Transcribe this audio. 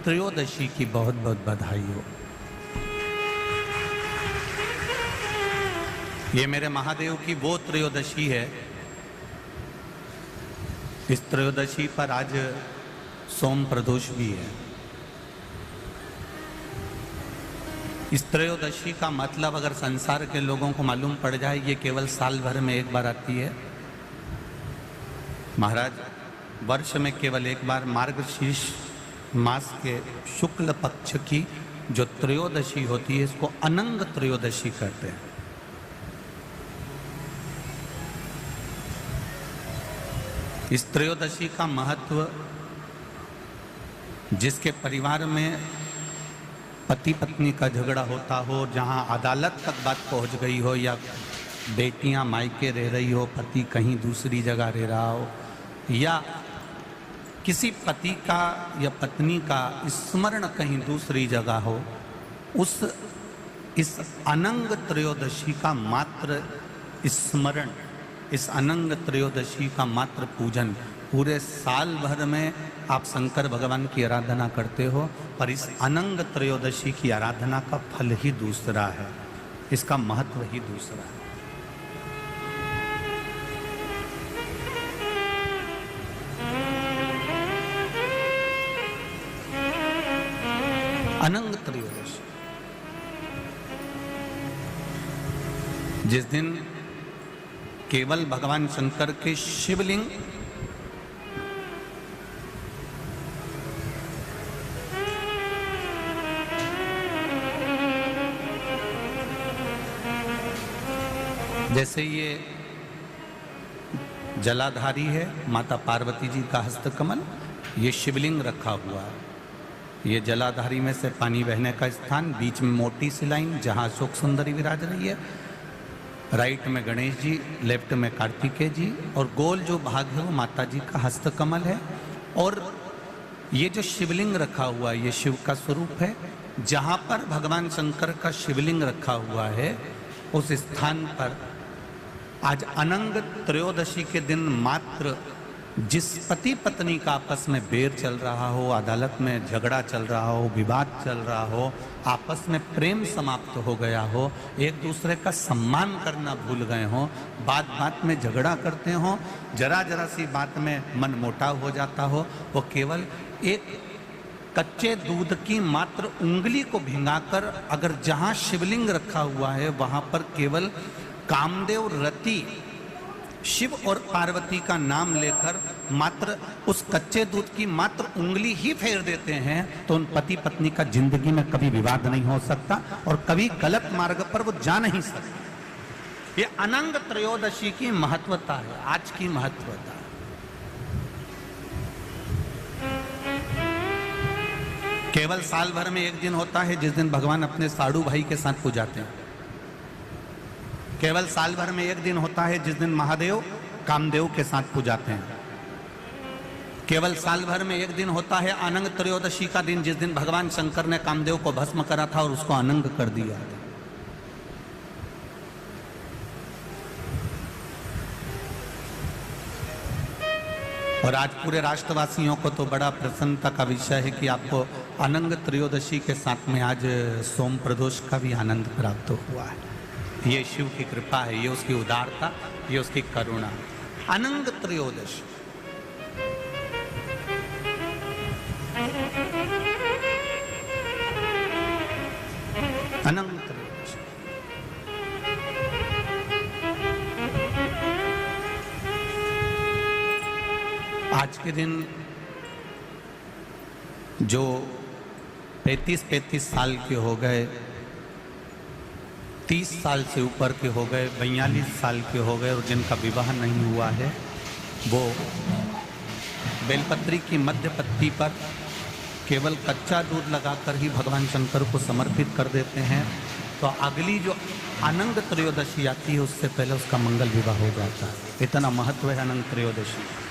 त्रयोदशी की बहुत बहुत बधाई हो। ये मेरे महादेव की वो त्रयोदशी है। इस त्रयोदशी पर आज सोम प्रदोष भी है। इस त्रयोदशी का मतलब अगर संसार के लोगों को मालूम पड़ जाए, ये केवल साल भर में एक बार आती है। महाराज, वर्ष में केवल एक बार मार्गशीर्ष मास के शुक्ल पक्ष की जो त्रयोदशी होती है, इसको अनंग त्रयोदशी कहते हैं। इस त्रयोदशी का महत्व, जिसके परिवार में पति पत्नी का झगड़ा होता हो, जहां अदालत तक बात पहुंच गई हो, या बेटियां मायके रह रही हो, पति कहीं दूसरी जगह रह रहा हो, या किसी पति का या पत्नी का स्मरण कहीं दूसरी जगह हो, इस अनंग त्रयोदशी का मात्र स्मरण, इस अनंग त्रयोदशी का मात्र पूजन, पूरे साल भर में आप शंकर भगवान की आराधना करते हो, पर इस अनंग त्रयोदशी की आराधना का फल ही दूसरा है, इसका महत्व ही दूसरा है। अनंग त्रयोदशी, जिस दिन केवल भगवान शंकर के शिवलिंग जैसे ये जलाधारी है माता पार्वती जी का हस्तकमल, ये शिवलिंग रखा हुआ है। ये जलाधारी में से पानी बहने का स्थान, बीच में मोटी सी लाइन जहाँ अशोक सुंदरी विराज रही है, राइट में गणेश जी, लेफ्ट में कार्तिकेय जी, और गोल जो भाग है वो माता जी का हस्तकमल है। और ये जो शिवलिंग रखा हुआ है, ये शिव का स्वरूप है। जहाँ पर भगवान शंकर का शिवलिंग रखा हुआ है, उस स्थान पर आज अनंग त्रयोदशी के दिन मात्र जिस पति पत्नी का आपस में बैर चल रहा हो, अदालत में झगड़ा चल रहा हो, विवाद चल रहा हो, आपस में प्रेम समाप्त हो गया हो, एक दूसरे का सम्मान करना भूल गए हो, बात बात में झगड़ा करते हो, जरा जरा सी बात में मन मोटाव हो जाता हो, वो केवल एक कच्चे दूध की मात्र उंगली को भिंगाकर अगर जहाँ शिवलिंग रखा हुआ है वहाँ पर केवल कामदेव रति शिव और पार्वती का नाम लेकर मात्र उस कच्चे दूध की मात्र उंगली ही फेर देते हैं, तो उन पति पत्नी का जिंदगी में कभी विवाद नहीं हो सकता और कभी गलत मार्ग पर वो जा नहीं सकते। ये अनंग त्रयोदशी की महत्वता है, आज की महत्वता। केवल साल भर में एक दिन होता है जिस दिन भगवान अपने साड़ू भाई के साथ पूजाते हैं। केवल साल भर में एक दिन होता है जिस दिन महादेव कामदेव के साथ पूजाते हैं। केवल साल भर में एक दिन होता है अनंग त्रयोदशी का दिन, जिस दिन भगवान शंकर ने कामदेव को भस्म करा था और उसको अनंग कर दिया था। और आज पूरे राष्ट्रवासियों को तो बड़ा प्रसन्नता का विषय है कि आपको अनंग त्रयोदशी के साथ में आज सोम प्रदोष का भी आनंद प्राप्त हुआ है। ये शिव की कृपा है, ये उसकी उदारता, ये उसकी करुणा। अनंग त्रयोदशी, अनंग त्रयोदशी। आज के दिन जो 35 साल के हो गए, 30 साल से ऊपर के हो गए, 42 साल के हो गए और जिनका विवाह नहीं हुआ है, वो बेलपत्री की मध्य पत्ती पर केवल कच्चा दूध लगाकर ही भगवान शंकर को समर्पित कर देते हैं, तो अगली जो अनंग त्रयोदशी आती है उससे पहले उसका मंगल विवाह हो जाता है। इतना महत्व है अनंग त्रयोदशी।